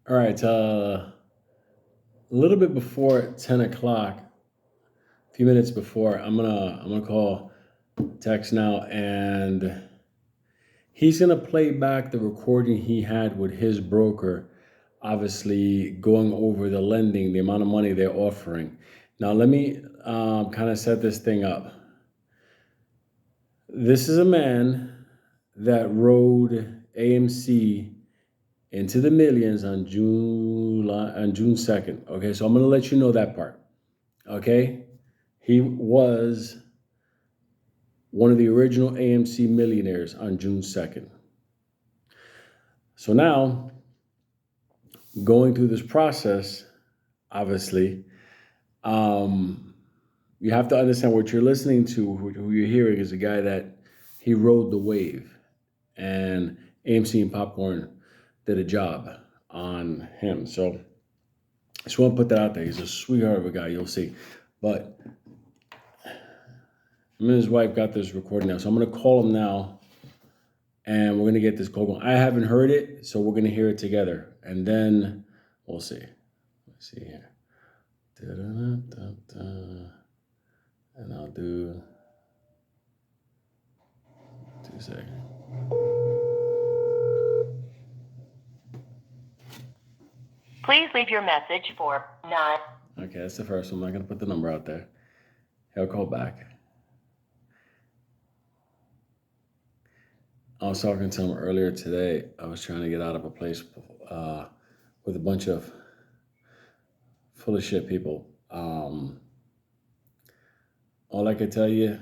All right, a little bit before 10 o'clock, a few minutes before, I'm gonna call Tex now, and he's gonna play back the recording he had with his broker, obviously going over the lending, the amount of money they're offering. Now, let me kind of set this thing up. This is a man that rode AMC into the millions on June 2nd. Okay, so I'm gonna let you know that part. Okay, he was one of the original AMC millionaires on June 2nd. So now, going through this process, obviously, um, you have to understand what you're listening to, who you're hearing is a guy that he rode the wave, and AMC and Popcorn did a job on him. So I just want to put that out there. He's a sweetheart of a guy, you'll see. But him and his wife got this recording now. So I'm going to call him now and we're going to get this call going. I haven't heard it, so we're going to hear it together. And then we'll see. Let's see here. Da-da-da-da-da. And I'll do 2 seconds. Please leave your message for 9. Okay, that's the first one. I'm not going to put the number out there. He'll call back. I was talking to him earlier today. I was trying to get out of a place with a bunch of full of shit people. All I could tell you,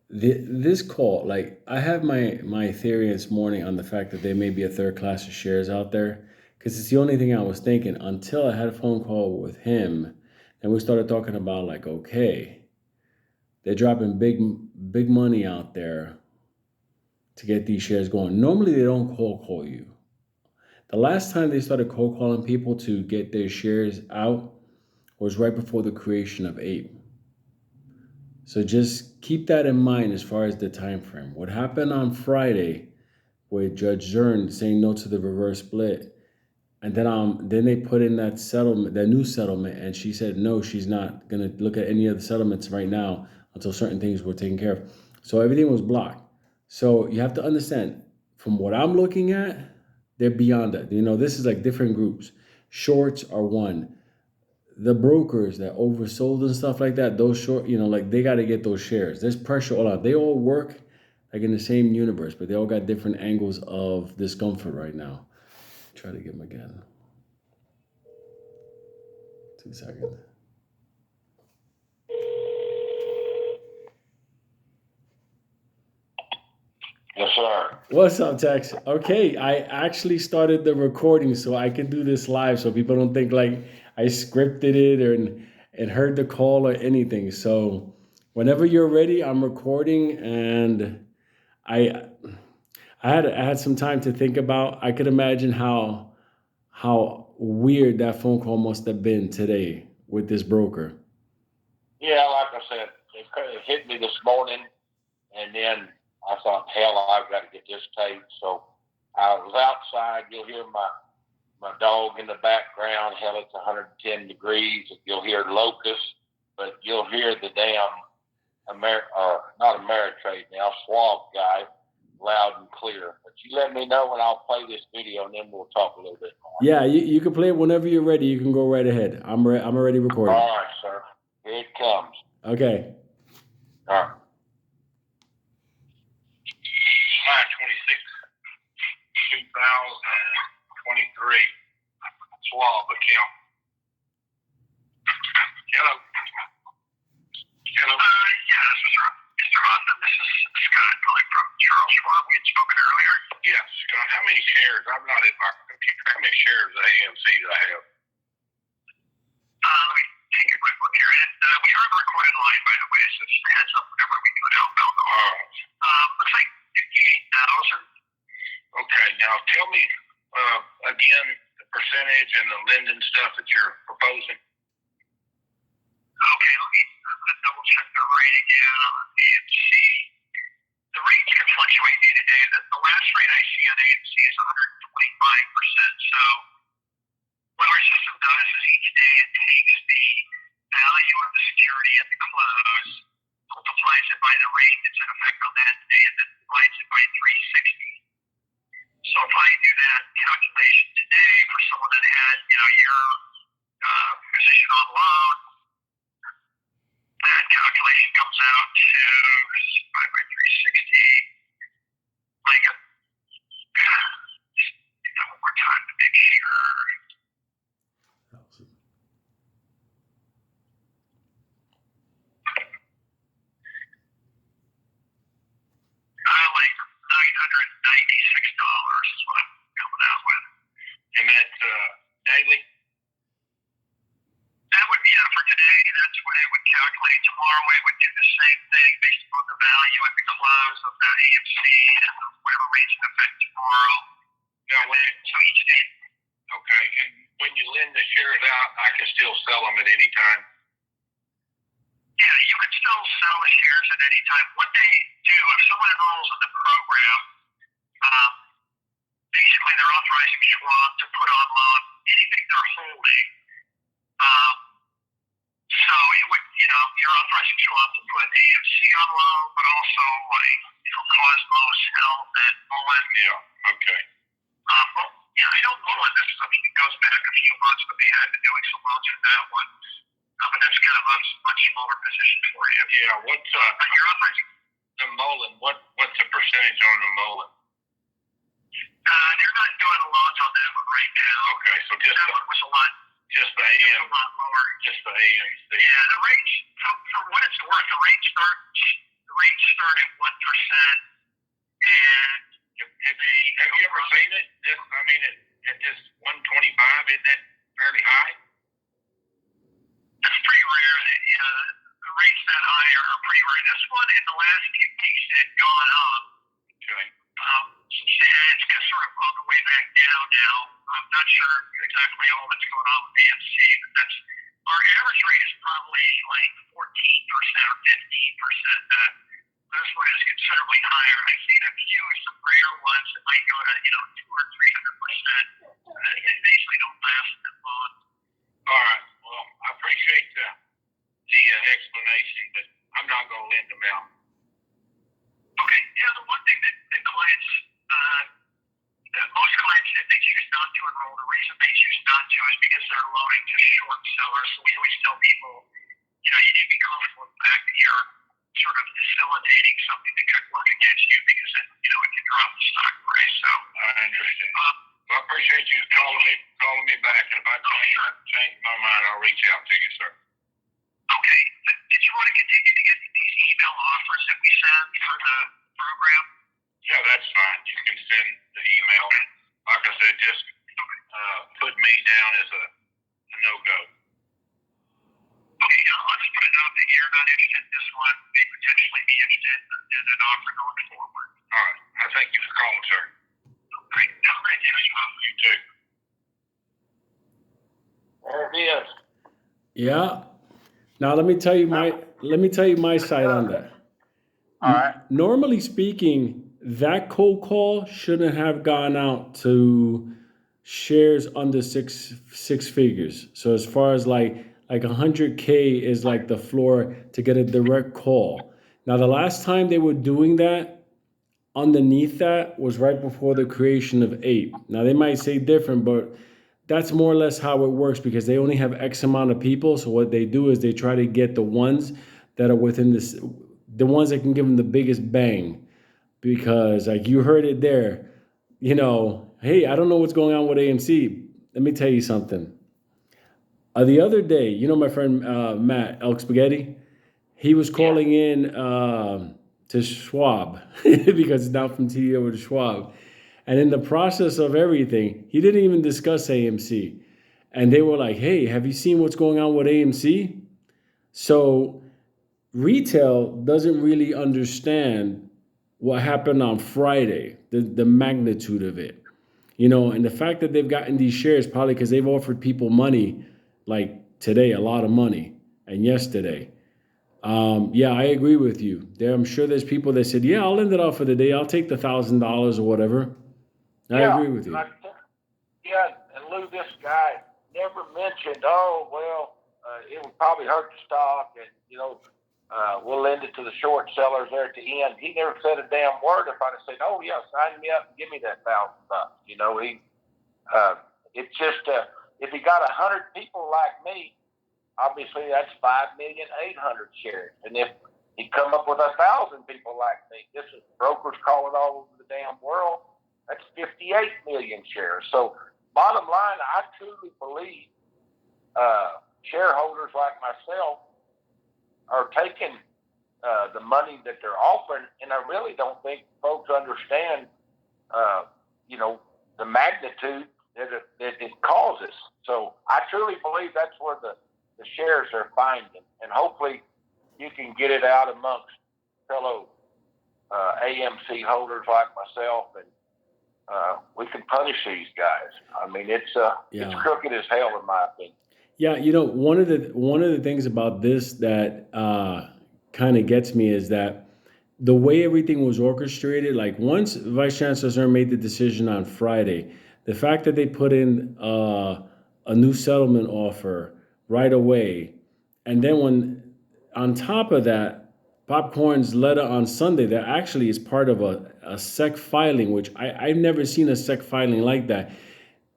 this call, like I have my theory this morning on the fact that there may be a third class of shares out there, because it's the only thing I was thinking until I had a phone call with him, and we started talking about like, okay, they're dropping big money out there to get these shares going. Normally they don't cold call you. The last time they started cold calling people to get their shares out was right before the creation of Ape. So just keep that in mind as far as the time frame. What happened on Friday with Judge Zern saying no to the reverse split, and then they put in that settlement, that new settlement, and she said no, she's not gonna look at any of the settlements right now until certain things were taken care of. So everything was blocked. So you have to understand, from what I'm looking at, they're beyond that. This is like different groups. Shorts are one. The brokers that oversold and stuff like that, those short, like they got to get those shares. There's pressure all out. They all work like in the same universe, but they all got different angles of discomfort right now. Try to get them again. 2 seconds. Yes, sir. What's up, Tex? Okay, I actually started the recording so I can do this live so people don't think like I scripted it or and heard the call or anything. So whenever you're ready, I'm recording, and I I had some time to think about. I could imagine how weird that phone call must have been today with this broker. Yeah, like I said, it hit me this morning, and then I thought, hell, I've got to get this taped. So I was outside. You'll hear my dog in the background. Hell, it's 110 degrees. You'll hear locusts, but you'll hear the damn not Ameritrade now, Schwab guy, loud and clear. But you let me know when I'll play this video, and then we'll talk a little bit more. Yeah, you can play it whenever you're ready. You can go right ahead. I'm already recording. All right, sir. Here it comes. Okay. All right. July 26, 2023. Schwab account. Hello. Hello. Yes, Mr. Hodman, this is Scott calling from Charles Schwab. We had spoken earlier. Yes, Scott. How many shares? I'm not in my computer. How many shares of AMC do I have? Let me take a quick look here. And we are on a recorded line, by the way, so just a heads up whenever we do an outbound call. Looks like 58,000. Okay, now tell me again the percentage and the Linden stuff that you're proposing. Okay, let me double check the rate again on AMC. The rates can fluctuate day to day. The last rate I see on AMC is 125%. So your position on loan. That calculation comes out to 5 by 360. Like just one more time to make sure. Like $996 is what I'm coming out with. And that's daily? That would be for today. That's what it would calculate. Tomorrow it would do the same thing based upon the value at the close of the AMC and whatever rates in effect tomorrow. Now, So each day. Okay, and when you lend the shares out, I can still sell them at any time? Yeah, you can still sell the shares at any time. What they do, if someone enrolls in the program, basically they're authorizing Schwab to put on loan anything they're holding. So it would, you're authorizing Schwab to put AMC on loan, but also Cosmos, Health, and Mullen. Yeah, okay. I don't know on this. It goes back a few months, but they had been doing some loans for that one. But that's kind of a much smaller position for you. Yeah, what's but you're authorizing the Mullen? What's the percentage on the Mullen? they're not doing the loans on that one right now. Okay, so That one was a lot. just the AM, A lot lower. just the AMC. Yeah, the rates, for what it's worth, the rates start at 1%. And Have you ever seen it? At this 125, isn't that fairly high? it's pretty rare that the rates that high are pretty rare. This one in the last few weeks had gone up. Okay. And it's kind of sort of on the way back down now. I'm not sure exactly all that's going on with AMC, but that's our average rate is probably like 14% or 15%. This one is considerably higher. I've seen a few, some rare ones that might go to 200 or 300%. They basically don't last that long. All right. Well, I appreciate the explanation, but I'm not going to lend them out. Okay. Yeah, the one thing that clients, that most clients, if they choose not to enroll, the reason they choose not to is because they're loaning to short sellers. So we always tell people, you need to be comfortable with the fact that you're sort of facilitating something that could work against you because it can drop the stock price. So I understand. I appreciate you calling me back. And if I change my mind, I'll reach out to you, sir. Okay. Did you want to continue to get these email offers that we send for the program? Yeah, that's fine. You can send the email. Like I said, just put me down as a no-go. Okay, I'll just put a note that you're not interested in this one. May potentially be interested in an offer going forward. All right. I thank you for calling, sir. Great. Have a great day. You too. There it is. Yeah. Now let me tell you my side on that. All right. Normally speaking, that cold call shouldn't have gone out to shares under six figures. So as far as like 100K is like the floor to get a direct call. Now the last time they were doing that, underneath that was right before the creation of Ape. Now they might say different, but that's more or less how it works because they only have X amount of people. So what they do is they try to get the ones that are within this, the ones that can give them the biggest bang. Because like you heard it there, hey, I don't know what's going on with AMC. Let me tell you something. The other day, my friend Matt Elk Spaghetti, he was calling in to Schwab because it's now from TD over to Schwab. And in the process of everything, he didn't even discuss AMC. And they were like, hey, have you seen what's going on with AMC? So retail doesn't really understand what happened on Friday, the magnitude of it. And the fact that they've gotten these shares probably because they've offered people money like today, a lot of money, and yesterday. Yeah, I agree with you. I'm sure there's people that said, yeah, I'll lend it out for the day. I'll take the $1,000 or whatever. I agree with you. And Lou, this guy never mentioned, it would probably hurt the stock, and we'll lend it to the short sellers there at the end. He never said a damn word. If I'd have said, sign me up and give me that $1,000. It's just if he got 100 people like me, obviously that's 5,800,000 shares. And if he come up with 1,000 people like me, this is brokers calling all over the damn world, that's 58 million shares. So bottom line, I truly believe shareholders like myself are taking the money that they're offering, and I really don't think folks understand, the magnitude that it causes. So I truly believe that's where the shares are finding, and hopefully you can get it out amongst fellow AMC holders like myself, and we can punish these guys. I mean, it's crooked as hell in my opinion. Yeah, one of the things about this that kind of gets me is that the way everything was orchestrated, like once Vice Chancellor Zern made the decision on Friday, the fact that they put in a new settlement offer right away, and then when on top of that, Popcorn's letter on Sunday that actually is part of a SEC filing, which I've never seen a SEC filing like that.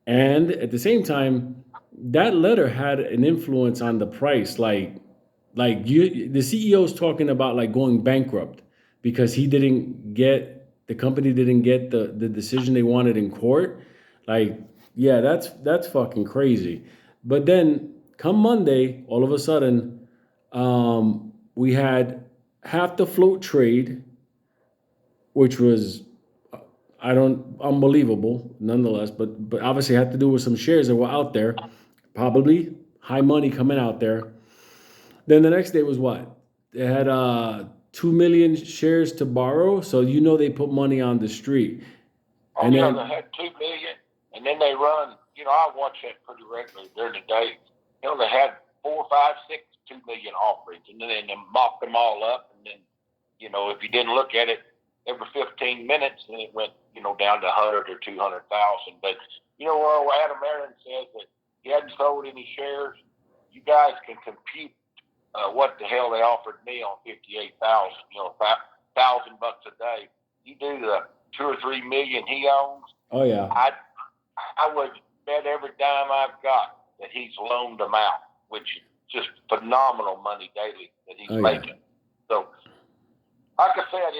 And at the same time, that letter had an influence on the price. The CEO's talking about like going bankrupt because the company didn't get the decision they wanted in court. Like, yeah, that's fucking crazy. But then come Monday, all of a sudden, we had half the float trade, which was unbelievable nonetheless, but obviously had to do with some shares that were out there, probably high money coming out there. Then the next day was what? They had 2 million shares to borrow, so they put money on the street. And then they had 2 million, and then they run. I watch that pretty regularly during the day. They had 4, 5, 6, 2 million offerings, and then they mopped them all up, and then if you didn't look at it every 15 minutes, then it went down to 100 or 200,000. But where Adam Aaron says that he hadn't sold any shares, you guys can compute what the hell they offered me on 58,000. $1,000 a day. You do the 2 or 3 million he owns. Oh yeah. I would bet every dime I've got that he's loaned them out, which is just phenomenal money daily that he's making. Yeah. So, like I said,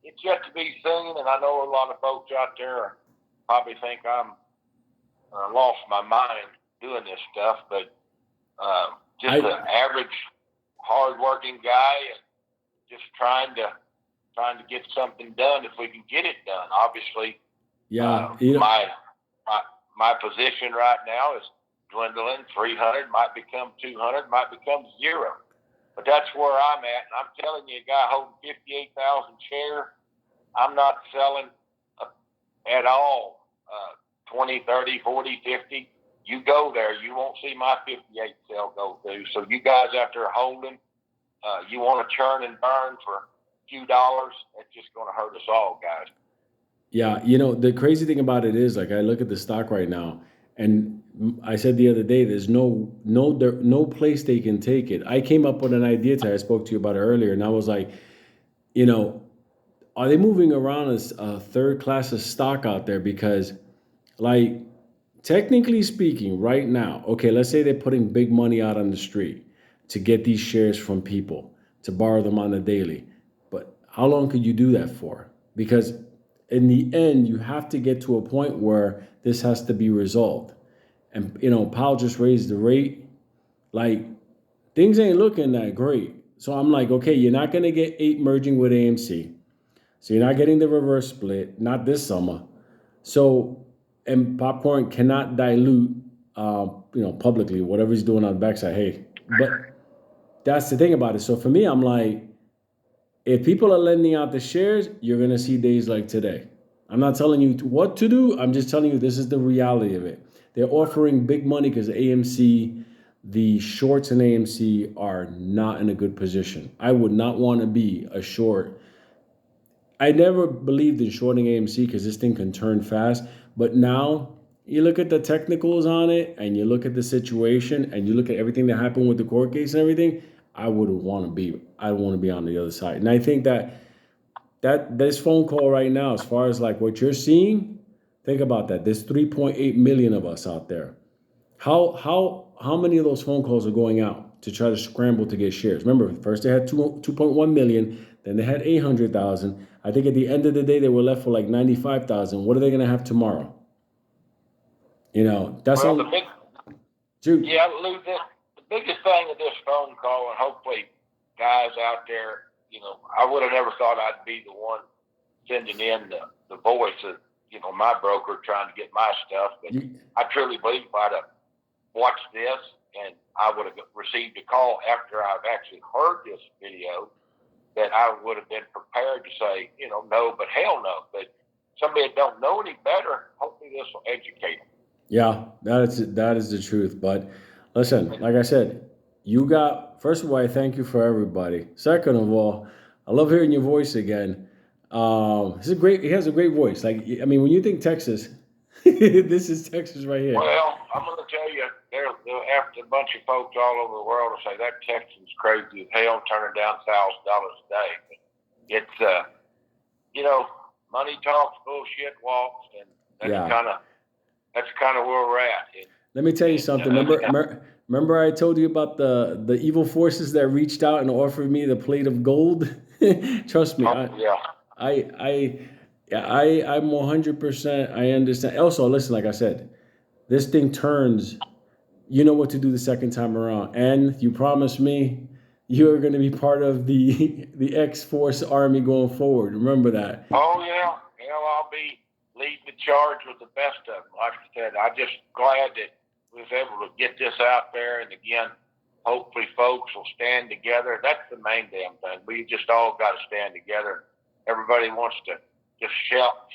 it's yet to be seen, and I know a lot of folks out there probably think I'm lost my mind doing this stuff, but just an average, hard-working guy, and just trying to get something done if we can get it done. Obviously, my position right now is dwindling. 300 might become 200, might become 0. But that's where I'm at, and I'm telling you, a guy holding 58,000 shares, I'm not selling at all 20, 30, 40, 50. You go there, you won't see my 58 sale go through. So you guys out there holding, you want to churn and burn for a few dollars, it's just going to hurt us all, guys. Yeah, the crazy thing about it is, like, I look at the stock right now, and I said the other day, there's no place they can take it. I came up with an idea today. I spoke to you about it earlier, and I was like, are they moving around as a third class of stock out there? Because, like, technically speaking, right now, okay, let's say they're putting big money out on the street to get these shares from people, to borrow them on the daily. But how long could you do that for? Because in the end, you have to get to a point where this has to be resolved. And, Powell just raised the rate. Like, things ain't looking that great. So I'm like, okay, you're not going to get 8 merging with AMC. So you're not getting the reverse split, not this summer. So, and Popcorn cannot dilute, publicly, whatever he's doing on the backside. Hey, but that's the thing about it. So for me, I'm like, if people are lending out the shares, you're going to see days like today. I'm not telling you what to do. I'm just telling you this is the reality of it. They're offering big money because AMC, the shorts in AMC are not in a good position. I would not want to be a short. I never believed in shorting AMC because this thing can turn fast. But now you look at the technicals on it, and you look at the situation, and you look at everything that happened with the court case and everything, I wouldn't want to be. I want to be on the other side. And I think that this phone call right now, as far as like what you're seeing, think about that. There's 3.8 million of us out there. How many of those phone calls are going out to try to scramble to get shares? Remember, first they had 2.1 million, then they had 800,000. I think at the end of the day they were left for like 95,000. What are they going to have tomorrow? You know, that's Well, all. Dude, yeah, Lou, the biggest thing of this phone call, and hopefully guys out there, you know, I would have never thought I'd be the one sending in the voice of, you know, my broker trying to get my stuff. But I truly believe if I'd have watched this and I would have received a call after I've actually heard this video, that I would have been prepared to say, you know, no, but hell no. But somebody that don't know any better, hopefully this will educate them. yeah, that is the truth. But listen, like I said, first of all, I thank you for everybody. Second of all, I love hearing your voice again. He has a great voice. Like, I mean, when you think Texas, this is Texas right here. Well, I'm going to tell you, they'll after a bunch of folks all over the world will say that Texan's crazy as hell, turning down $1,000 a day. But it's, you know, money talks, bullshit walks, and that's kind of where we're at. Let me tell you something. Remember I told you about the evil forces that reached out and offered me the plate of gold? Trust me. I'm 100%. I understand. Also, listen, like I said, this thing turns. You know what to do the second time around, and you promised me you're going to be part of the X-Force Army going forward. Remember that. Oh yeah, I'll be leading the charge with the best of them. Like I said, I'm just glad that we was able to get this out there, and again, hopefully folks will stand together. That's the main damn thing. We just all got to stand together. Everybody wants to just sell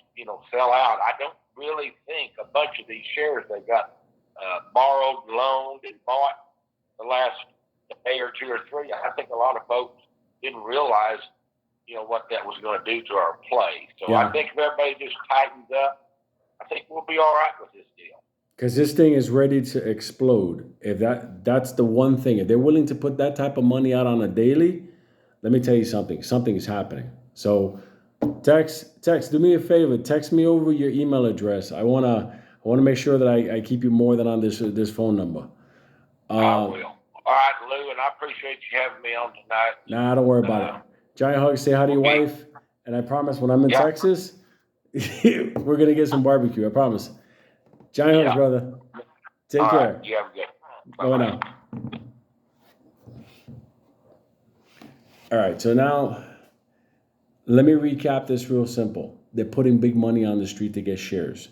out. I don't really think a bunch of these shares they got borrowed, loaned, and bought the last day or two or three. I think a lot of folks didn't realize, you know, what that was going to do to our play. So I think if everybody just tightens up, I think we'll be all right with this deal. Because this thing is ready to explode. If that's the one thing. If they're willing to put that type of money out on a daily, let me tell you something. Something is happening. So text, do me a favor. Text me over your email address. I wanna make sure that I keep you more than on this phone number. I will. All right, Lou, and I appreciate you having me on tonight. Nah, don't worry about it. Giant hug. Say hi to your wife, and I promise when I'm in Texas, we're gonna get some barbecue. I promise. Giant hugs, brother. Take care. Right, you have a good. Bye now. All right, so now let me recap this real simple. They're putting big money on the street to get shares.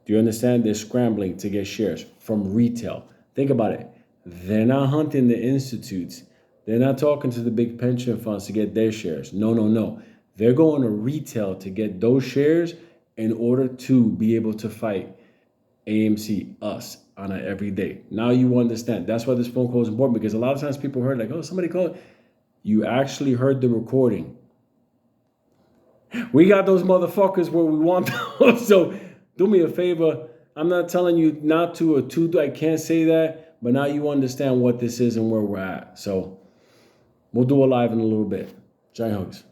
Do you understand? They're scrambling to get shares from retail. Think about it. They're not hunting the institutes. They're not talking to the big pension funds to get their shares. No. They're going to retail to get those shares in order to be able to fight AMC, us, on an everyday. Now you understand. That's why this phone call is important, because a lot of times people heard like, oh, somebody called. You actually heard the recording. We got those motherfuckers where we want them. So do me a favor. I'm not telling you not to or to. I can't say that. But now you understand what this is and where we're at. So we'll do a live in a little bit. Giant hugs.